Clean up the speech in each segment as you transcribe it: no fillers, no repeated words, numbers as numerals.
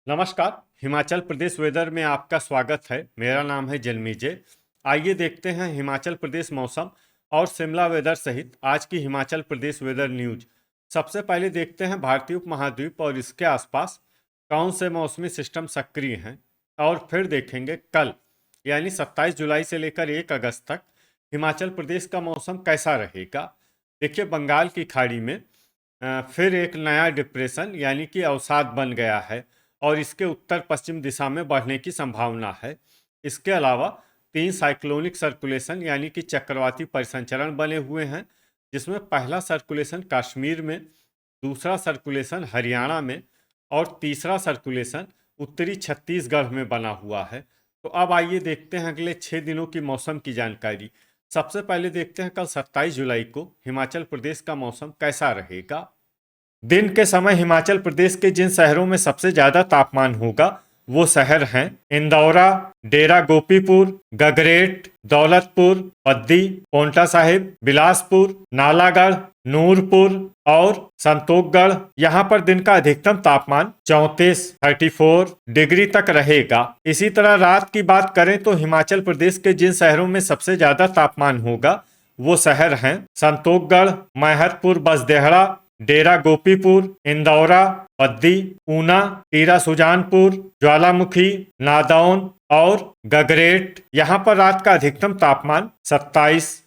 नमस्कार। हिमाचल प्रदेश वेदर में आपका स्वागत है। मेरा नाम है जन्मीजय। आइए देखते हैं हिमाचल प्रदेश मौसम और शिमला वेदर सहित आज की हिमाचल प्रदेश वेदर न्यूज। सबसे पहले देखते हैं भारतीय उपमहाद्वीप और इसके आसपास कौन से मौसमी सिस्टम सक्रिय हैं, और फिर देखेंगे कल यानी 27 जुलाई से लेकर 1 अगस्त तक हिमाचल प्रदेश का मौसम कैसा रहेगा। देखिए, बंगाल की खाड़ी में फिर एक नया डिप्रेशन यानी कि अवसाद बन गया है और इसके उत्तर पश्चिम दिशा में बढ़ने की संभावना है। इसके अलावा 3 साइक्लोनिक सर्कुलेशन यानी कि चक्रवाती परिसंचरण बने हुए हैं, जिसमें पहला सर्कुलेशन कश्मीर में, दूसरा सर्कुलेशन हरियाणा में और तीसरा सर्कुलेशन उत्तरी छत्तीसगढ़ में बना हुआ है। तो अब आइए देखते हैं अगले 6 दिनों की मौसम की जानकारी। सबसे पहले देखते हैं कल 27 जुलाई को हिमाचल प्रदेश का मौसम कैसा रहेगा। दिन के समय हिमाचल प्रदेश के जिन शहरों में सबसे ज्यादा तापमान होगा वो शहर हैं इंदौरा, डेरा गोपीपुर, गगरेट, दौलतपुर, पद्दी, पोंटा साहिब, बिलासपुर, नालागढ़, नूरपुर और संतोखगढ़। यहाँ पर दिन का अधिकतम तापमान 34 डिग्री तक रहेगा। इसी तरह रात की बात करें तो हिमाचल प्रदेश के जिन शहरों में सबसे ज्यादा तापमान होगा वो शहर हैं संतोखगढ़, मैहतपुर बसदेहड़ा, डेरा गोपीपुर, इंदौरा, पद्दी, ऊना, टीरा सुजानपुर, ज्वालामुखी, नादौन और गगरेट। यहाँ पर रात का अधिकतम तापमान 27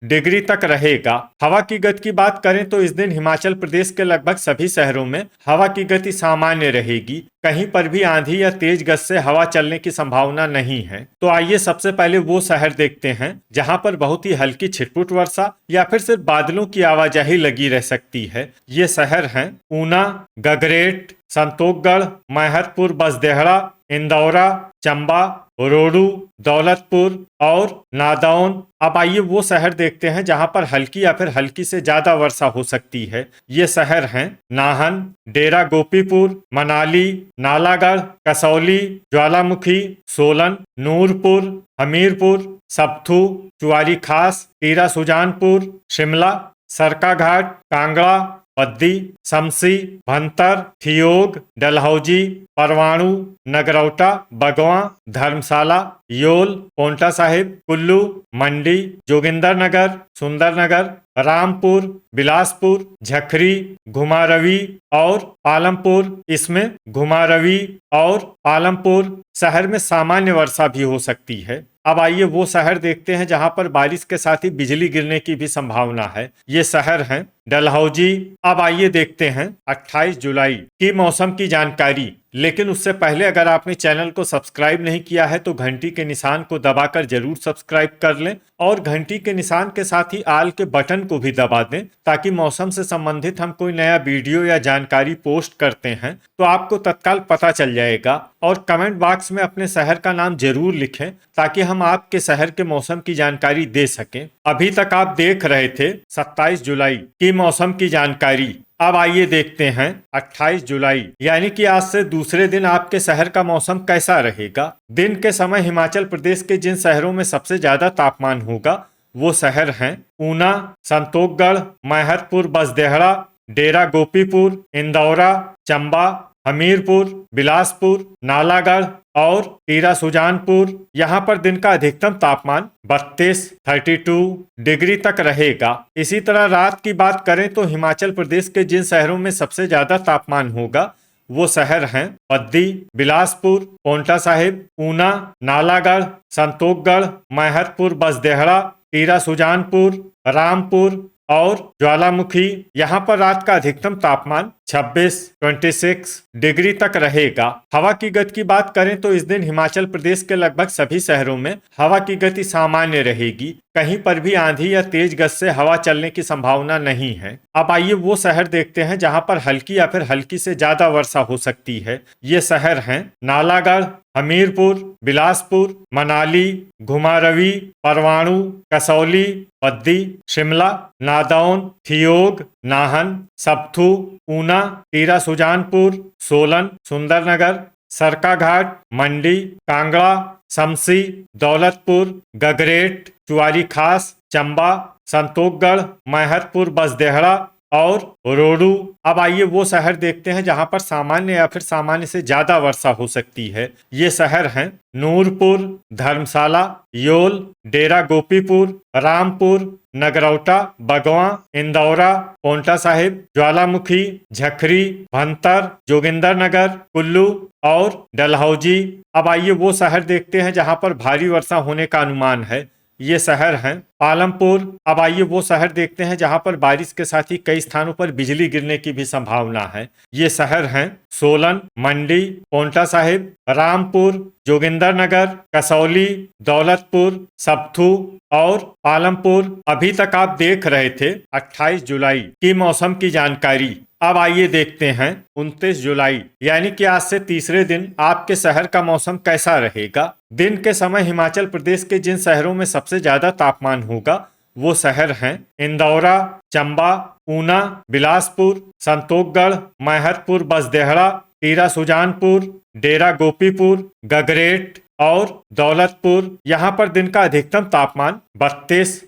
डिग्री तक रहेगा। हवा की गति की बात करें तो इस दिन हिमाचल प्रदेश के लगभग सभी शहरों में हवा की गति सामान्य रहेगी। कहीं पर भी आंधी या तेज गति से हवा चलने की संभावना नहीं है। तो आइए सबसे पहले वो शहर देखते हैं जहां पर बहुत ही हल्की छिटपुट वर्षा या फिर सिर्फ बादलों की आवाजाही लगी रह सकती है। ये शहर हैं ऊना, गगरेट, संतोखगढ़, मैहतपुर बसदेहड़ा, इंदौरा, चंबा, रोडू, दौलतपुर और नादौन। अब आइए वो शहर देखते हैं जहां पर हल्की या फिर हल्की से ज्यादा वर्षा हो सकती है। ये शहर हैं नाहन, डेरा गोपीपुर, मनाली, नालागढ़, कसौली, ज्वालामुखी, सोलन, नूरपुर, हमीरपुर, सप्थू, चुआरी खास, टीरा सुजानपुर, शिमला, सरकाघाट, कांगड़ा, पद्दी, समसी, भंतर, ठियोग, डलहौजी, परवाणु, नगरौटा, बगवां, धर्मशाला, योल, पोंटा साहिब, कुल्लू, मंडी, जोगिंदरनगर, सुंदरनगर, रामपुर, बिलासपुर, झखरी, घुमारवी और पालमपुर। इसमें घुमारवी और पालमपुर शहर में सामान्य वर्षा भी हो सकती है। अब आइए वो शहर देखते हैं जहां पर बारिश के साथ ही बिजली गिरने की भी संभावना है। ये शहर हैं डलहौजी। अब आइए देखते हैं 28 जुलाई की मौसम की जानकारी। लेकिन उससे पहले अगर आपने चैनल को सब्सक्राइब नहीं किया है तो घंटी के निशान को दबाकर जरूर सब्सक्राइब कर लें और घंटी के निशान के साथ ही आल के बटन को भी दबा दें, ताकि मौसम से संबंधित हम कोई नया वीडियो या जानकारी पोस्ट करते हैं तो आपको तत्काल पता चल जाएगा। और कमेंट बॉक्स में अपने शहर का नाम जरूर लिखें ताकि हम आपके शहर के मौसम की जानकारी दे सकें। अभी तक आप देख रहे थे 27 जुलाई की मौसम की जानकारी। अब आइए देखते हैं 28 जुलाई यानी कि आज से दूसरे दिन आपके शहर का मौसम कैसा रहेगा। दिन के समय हिमाचल प्रदेश के जिन शहरों में सबसे ज्यादा तापमान होगा वो शहर हैं ऊना, संतोखगढ़, मैहतपुर बसदेहड़ा, डेरा गोपीपुर, इंदौरा, चंबा, हमीरपुर, बिलासपुर, नालागढ़ और टीरा सुजानपुर। यहाँ पर दिन का अधिकतम तापमान 32 डिग्री तक रहेगा। इसी तरह रात की बात करें तो हिमाचल प्रदेश के जिन शहरों में सबसे ज्यादा तापमान होगा वो शहर हैं पद्दी, बिलासपुर, पोंटा साहिब, ऊना, नालागढ़, संतोखगढ़, मैहतपुर बसदेहड़ा, टीरा सुजानपुर, रामपुर और ज्वालामुखी। यहाँ पर रात का अधिकतम तापमान 26 डिग्री तक रहेगा। हवा की गति की बात करें तो इस दिन हिमाचल प्रदेश के लगभग सभी शहरों में हवा की गति सामान्य रहेगी। कहीं पर भी आंधी या तेज गति से हवा चलने की संभावना नहीं है। अब आइए वो शहर देखते हैं जहां पर हल्की या फिर हल्की से ज्यादा वर्षा हो सकती है। ये शहर हैं नालागढ़, हमीरपुर, बिलासपुर, मनाली, घुमारवी, परवाणु, कसौली, पद्दी, शिमला, नादौन, ठियोग, नाहन, सप्थू, ऊना, टीरा सुजानपुर, सोलन, सुंदरनगर, सरकाघाट, मंडी, कांगड़ा, समसी, दौलतपुर, गगरेट, चुआरी खास, चंबा, संतोखगढ़, मैहतपुर बसदेहड़ा और रोडू। अब आइए वो शहर देखते हैं जहां पर सामान्य या फिर सामान्य से ज्यादा वर्षा हो सकती है। ये शहर हैं नूरपुर, धर्मशाला, योल, डेरा गोपीपुर, रामपुर, नगरौटा, बगवां, इंदौरा, पोंटा साहिब, ज्वालामुखी, झखरी, भंतर, जोगिंदरनगर, कुल्लू और डलहौजी। अब आइए वो शहर देखते हैं जहां पर भारी वर्षा होने का अनुमान है। ये शहर हैं पालमपुर। अब आइए वो शहर देखते हैं जहां पर बारिश के साथ ही कई स्थानों पर बिजली गिरने की भी संभावना है। ये शहर हैं सोलन, मंडी, पोंटा साहिब, रामपुर, जोगिंदरनगर, कसौली, दौलतपुर, सप्थू और पालमपुर। अभी तक आप देख रहे थे 28 जुलाई की मौसम की जानकारी। अब आइए देखते हैं 29 जुलाई यानी कि आज से तीसरे दिन आपके शहर का मौसम कैसा रहेगा। दिन के समय हिमाचल प्रदेश के जिन शहरों में सबसे ज्यादा तापमान होगा वो शहर हैं इंदौरा, चंबा, ऊना, बिलासपुर, संतोखगढ़, मैहतपुर, बसदेहड़ा, टीरा सुजानपुर, डेरा गोपीपुर, गगरेट और दौलतपुर। यहाँ पर दिन का अधिकतम तापमान 32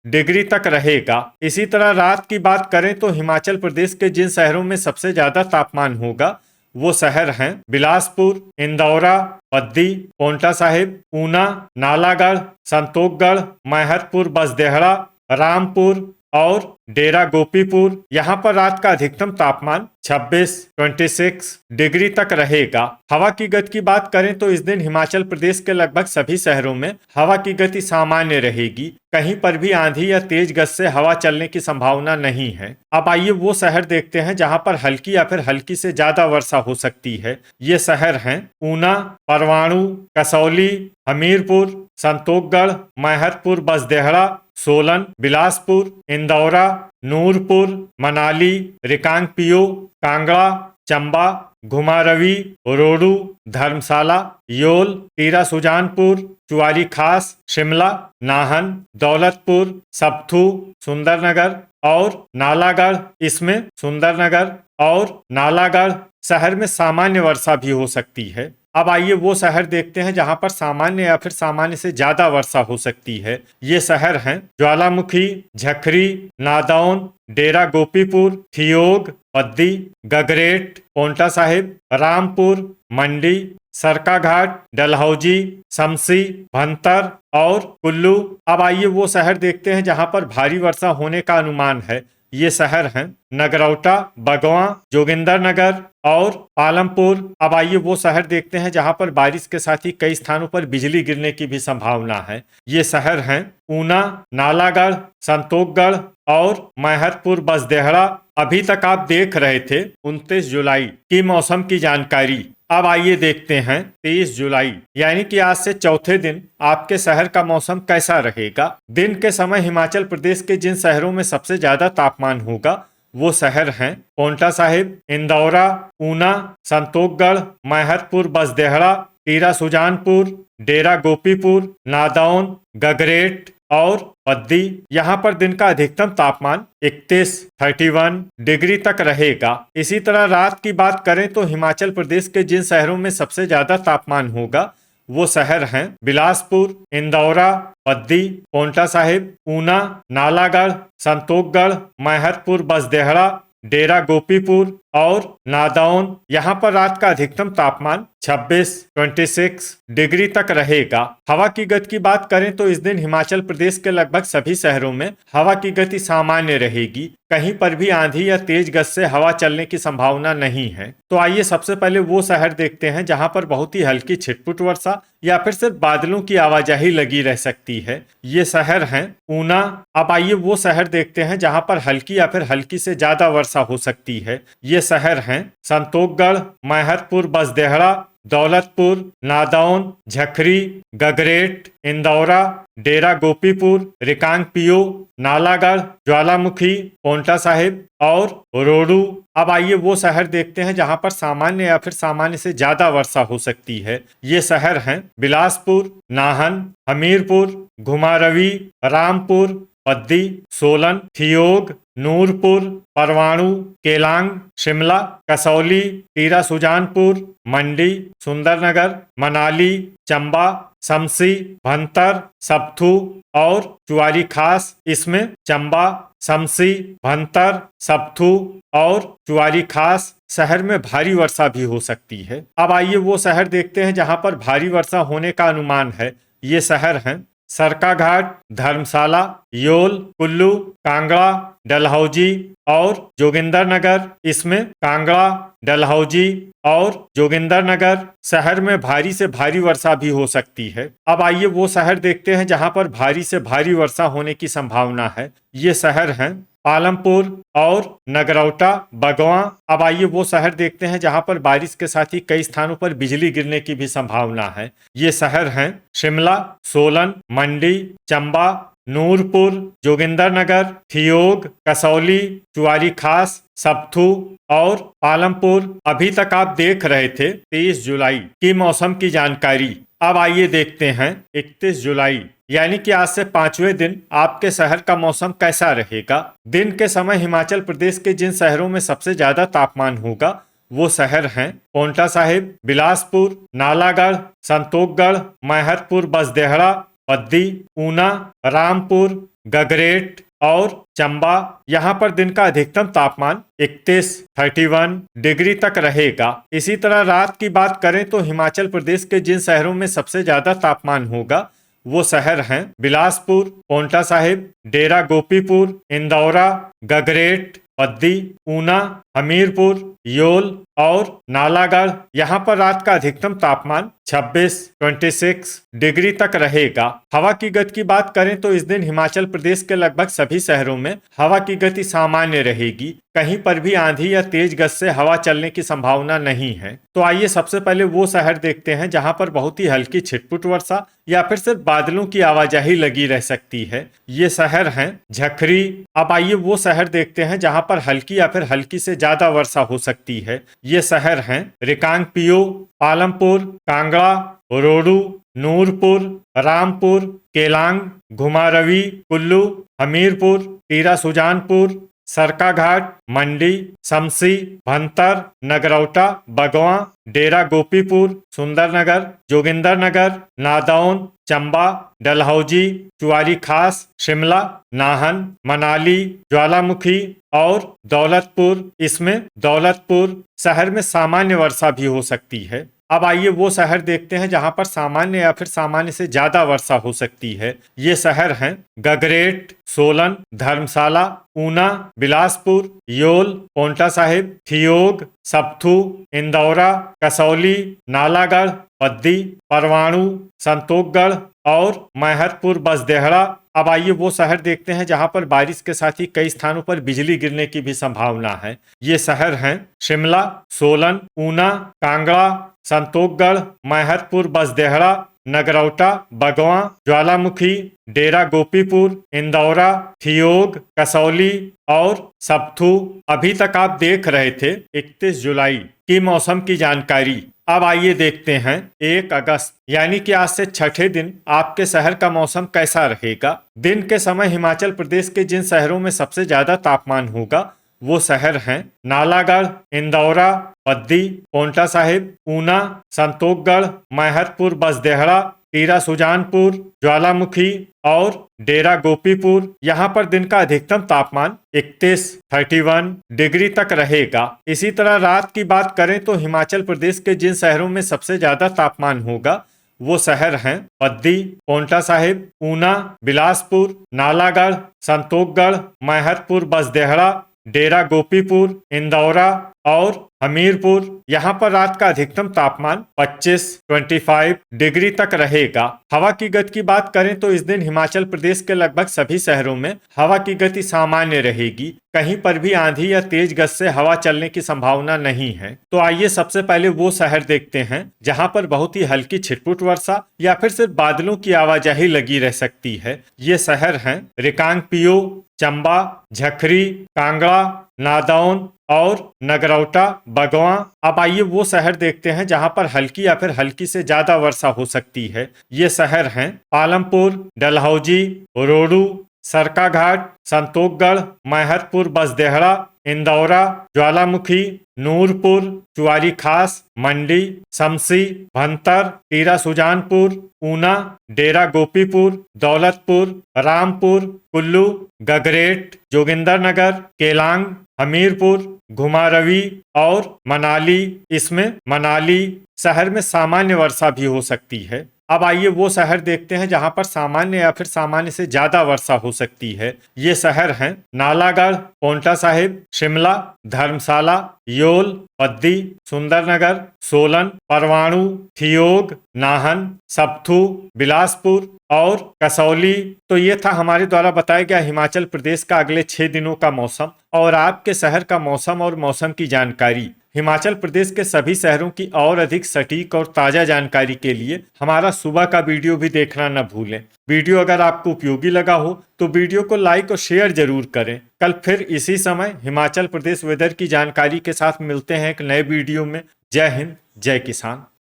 डिग्री तक रहेगा। इसी तरह रात की बात करें तो हिमाचल प्रदेश के जिन शहरों में सबसे ज्यादा तापमान होगा वो शहर हैं बिलासपुर, इंदौरा, बद्दी, पोंटा साहिब, ऊना, नालागढ़, संतोखगढ़, मैहतपुर, बसदेहड़ा, रामपुर और डेरा गोपीपुर। यहाँ पर रात का अधिकतम तापमान 26 डिग्री तक रहेगा। हवा की गति की बात करें तो इस दिन हिमाचल प्रदेश के लगभग सभी शहरों में हवा की गति सामान्य रहेगी। कहीं पर भी आंधी या तेज गति से हवा चलने की संभावना नहीं है। अब आइए वो शहर देखते हैं जहां पर हल्की या फिर हल्की से ज्यादा वर्षा हो सकती है। ये शहर हैं ऊना, परवाणु, कसौली, हमीरपुर, संतोखगढ़, मैहतपुर, बसदेहड़ा, सोलन, बिलासपुर, इंदौरा, नूरपुर, मनाली, रिकांगपिओ, कांगड़ा, चंबा, घुमारवी, रोडू, धर्मशाला, योल, टीरा सुजानपुर, चुआरी खास, शिमला, नाहन, दौलतपुर, सप्थू, सुंदरनगर और नालागढ़। इसमें सुंदरनगर और नालागढ़ शहर में सामान्य वर्षा भी हो सकती है। अब आइए वो शहर देखते हैं जहां पर सामान्य या फिर सामान्य से ज्यादा वर्षा हो सकती है। ये शहर हैं ज्वालामुखी, झखरी, नादौन, डेरा गोपीपुर, ठियोग, पद्दी, गगरेट, पोंटा साहिब, रामपुर, मंडी, सरकाघाट, डलहौजी, शमसी, भंतर और कुल्लू। अब आइए वो शहर देखते हैं जहां पर भारी वर्षा होने का अनुमान है। ये शहर हैं नगरौटा, बगवां, जोगिंदरनगर और पालमपुर। अब आइए वो शहर देखते हैं जहां पर बारिश के साथ ही कई स्थानों पर बिजली गिरने की भी संभावना है। ये शहर हैं ऊना, नालागढ़, संतोखगढ़ और मैहतपुर, बसदेहड़ा। अभी तक आप देख रहे थे 29 जुलाई की मौसम की जानकारी। अब आइए देखते हैं 23 जुलाई यानी कि आज से चौथे दिन आपके शहर का मौसम कैसा रहेगा। दिन के समय हिमाचल प्रदेश के जिन शहरों में सबसे ज्यादा तापमान होगा वो शहर हैं पोंटा साहिब, इंदौरा, ऊना, संतोखगढ़, मैहतपुर, बसदेहड़ा, टीरा सुजानपुर, डेरा गोपीपुर, नादौन, गगरेट और पद्दी। यहाँ पर दिन का अधिकतम तापमान 31 डिग्री तक रहेगा। इसी तरह रात की बात करें तो हिमाचल प्रदेश के जिन शहरों में सबसे ज्यादा तापमान होगा वो शहर हैं बिलासपुर, इंदौरा, पद्दी, पोंटा साहिब, ऊना, नालागढ़, संतोखगढ़, मैहतपुर, बसदेहड़ा, डेरा गोपीपुर और नादौन। यहाँ पर रात का अधिकतम तापमान 26 डिग्री तक रहेगा। हवा की गति की बात करें तो इस दिन हिमाचल प्रदेश के लगभग सभी शहरों में हवा की गति सामान्य रहेगी। कहीं पर भी आंधी या तेज गति से हवा चलने की संभावना नहीं है। तो आइए सबसे पहले वो शहर देखते हैं जहां पर बहुत ही हल्की छिटपुट वर्षा या फिर सिर्फ बादलों की आवाजाही लगी रह सकती है। ये शहर हैं ऊना। अब आइए वो शहर देखते हैं जहां पर हल्की या फिर हल्की से ज्यादा वर्षा हो सकती है। ये शहर हैं संतोखगढ़, मैहतपुर, बसदेहड़ा, दौलतपुर, नादौन, झखरी, गगरेट, इंदौरा, डेरा गोपीपुर, रिकांगपिओ, नालागढ़, ज्वालामुखी, पोंटा साहिब और रोडू। अब आइए वो शहर देखते हैं जहां पर सामान्य या फिर सामान्य से ज्यादा वर्षा हो सकती है। ये शहर हैं बिलासपुर, नाहन, हमीरपुर, घुमारवी, रामपुर, पद्दी, सोलन, ठियोग, नूरपुर, परवाणु, केलांग, शिमला, कसौली, टीरा सुजानपुर, मंडी, सुंदरनगर, मनाली, चंबा, शमसी, भंतर, सप्थू और चुआरी खास। इसमें चंबा, शमसी, भंतर, सबथू और चुआरी खास शहर में भारी वर्षा भी हो सकती है। अब आइए वो शहर देखते हैं जहां पर भारी वर्षा होने का अनुमान है। ये शहर हैं सरकाघाट, धर्मशाला, योल, कुल्लू, कांगड़ा, डलहौजी और जोगिंदरनगर। इसमें कांगड़ा, डलहौजी और जोगिंदरनगर शहर में भारी से भारी वर्षा भी हो सकती है। अब आइए वो शहर देखते हैं जहां पर भारी से भारी वर्षा होने की संभावना है। ये शहर हैं पालमपुर और नगरौटा, बगवां। अब आइए वो शहर देखते हैं जहां पर बारिश के साथ ही कई स्थानों पर बिजली गिरने की भी संभावना है। ये शहर हैं शिमला, सोलन, मंडी, चंबा, नूरपुर, जोगिंदरनगर, ठियोग, कसौली, चुआरी खास, सबथू और पालमपुर। अभी तक आप देख रहे थे 23 जुलाई की मौसम की जानकारी। अब आइए देखते हैं 31 जुलाई यानी कि आज से 5वें दिन आपके शहर का मौसम कैसा रहेगा। दिन के समय हिमाचल प्रदेश के जिन शहरों में सबसे ज्यादा तापमान होगा वो शहर हैं पांवटा साहिब, बिलासपुर, नालागढ़, संतोखगढ़, मैहतपुर, बसदेहड़ा, बद्दी, ऊना, रामपुर, गगरेट और चंबा। यहाँ पर दिन का अधिकतम तापमान 31 डिग्री तक रहेगा। इसी तरह रात की बात करें तो हिमाचल प्रदेश के जिन शहरों में सबसे ज्यादा तापमान होगा वो शहर हैं बिलासपुर, पांवटा साहिब, डेरा गोपीपुर, इंदौरा, गगरेट, बद्दी, ऊना, हमीरपुर, योल और नालागढ़। यहाँ पर रात का अधिकतम तापमान 26 डिग्री तक रहेगा। हवा की गति की बात करें तो इस दिन हिमाचल प्रदेश के लगभग सभी शहरों में हवा की गति सामान्य रहेगी। कहीं पर भी आंधी या तेज गति से हवा चलने की संभावना नहीं है। तो आइए सबसे पहले वो शहर देखते हैं जहां पर बहुत ही हल्की छिटपुट वर्षा या फिर सिर्फ बादलों की आवाजाही लगी रह सकती है। ये शहर हैं झखरी। अब आइए वो शहर देखते हैं जहां पर हल्की या फिर हल्की से ज्यादा वर्षा हो सकती है। ये शहर हैं रिकांगपिओ, पालमपुर, कांगड़ा, रोडू, नूरपुर, रामपुर, केलांग, घुमारवी, कुल्लू, हमीरपुर, टीरा सुजानपुर, सरकाघाट, मंडी, शमसी, भंतर, नगरौटा, बगवां, डेरा गोपीपुर, सुंदरनगर, जोगिंदरनगर, नादौन, चंबा, डलहौजी, चुआरी खास, शिमला, नाहन, मनाली, ज्वालामुखी और दौलतपुर। इसमें दौलतपुर शहर में सामान्य वर्षा भी हो सकती है। अब आइए वो शहर देखते हैं जहां पर सामान्य या फिर सामान्य से ज्यादा वर्षा हो सकती है। ये शहर हैं गगरेट, सोलन, धर्मशाला, ऊना, बिलासपुर, योल, पांवटा साहिब, ठियोग, सबथू, इंदौरा, कसौली, नालागढ़, बद्दी, परवाणु, संतोखगढ़ और मैहतपुर, बसदेहड़ा। अब आइए वो शहर देखते हैं जहां पर बारिश के साथ ही कई स्थानों पर बिजली गिरने की भी संभावना है। ये शहर हैं शिमला, सोलन, ऊना, कांगड़ा, संतोखगढ़, मैहतपुर, बसदेहड़ा, नगरौटा, बगवां, ज्वालामुखी, डेरा गोपीपुर, इंदौरा, ठियोग, कसौली और सबथू। अभी तक आप देख रहे थे 31 जुलाई की मौसम की जानकारी। अब आइए देखते हैं 1 अगस्त यानी कि आज से छठे दिन आपके शहर का मौसम कैसा रहेगा। दिन के समय हिमाचल प्रदेश के जिन शहरों में सबसे ज्यादा तापमान होगा वो शहर हैं नालागढ़, इंदौरा, बद्दी, पांवटा साहिब, ऊना, संतोखगढ़, मैहतपुर, बसदेहड़ा, टीरा सुजानपुर, ज्वालामुखी और डेरा गोपीपुर। यहाँ पर दिन का अधिकतम तापमान 31 डिग्री तक रहेगा। इसी तरह रात की बात करें तो हिमाचल प्रदेश के जिन शहरों में सबसे ज्यादा तापमान होगा वो शहर हैं बद्दी, पांवटा साहिब, ऊना, बिलासपुर, नालागढ़, संतोखगढ़, मैहतपुर, बसदेहड़ा, डेरा गोपीपुर, इंदौरा और हमीरपुर। यहाँ पर रात का अधिकतम तापमान 25 डिग्री तक रहेगा। हवा की गति की बात करें तो इस दिन हिमाचल प्रदेश के लगभग सभी शहरों में हवा की गति सामान्य रहेगी। कहीं पर भी आंधी या तेज गति से हवा चलने की संभावना नहीं है। तो आइए सबसे पहले वो शहर देखते हैं जहां पर बहुत ही हल्की छिटपुट वर्षा या फिर सिर्फ बादलों की आवाजाही लगी रह सकती है। ये शहर हैं रिकांगपिओ, चंबा, झखरी, कांगड़ा, नादौन और नगरौटा, बगवां। अब आइए वो शहर देखते हैं जहां पर हल्की या फिर हल्की से ज्यादा वर्षा हो सकती है। ये शहर हैं पालमपुर, डलहौजी, रोडू, सरकाघाट, संतोखगढ़, महतपुर, बसदेहड़ा, इंदौरा, ज्वालामुखी, नूरपुर, चुआरी खास, मंडी, शमसी, भंतर, टीरा सुजानपुर, ऊना, डेरा गोपीपुर, दौलतपुर, रामपुर, कुल्लू, गगरेट, जोगिंदरनगर, केलांग, हमीरपुर, घुमारवी और मनाली। इसमें मनाली शहर में सामान्य वर्षा भी हो सकती है। अब आइए वो शहर देखते हैं जहां पर सामान्य या फिर सामान्य से ज्यादा वर्षा हो सकती है। ये शहर हैं नालागढ़, पोंटा साहिब, शिमला, धर्मशाला, योल, पद्दी, सुंदरनगर, सोलन, परवाणु, थियोग, नाहन, सप्थू, बिलासपुर और कसौली। तो ये था हमारे द्वारा बताया गया हिमाचल प्रदेश का अगले 6 दिनों का मौसम और आपके शहर का मौसम और मौसम की जानकारी। हिमाचल प्रदेश के सभी शहरों की और अधिक सटीक और ताजा जानकारी के लिए हमारा सुबह का वीडियो भी देखना न भूलें। वीडियो अगर आपको उपयोगी लगा हो तो वीडियो को लाइक और शेयर जरूर करें। कल फिर इसी समय हिमाचल प्रदेश वेदर की जानकारी के साथ मिलते हैं एक नए वीडियो में। जय हिंद, जय किसान।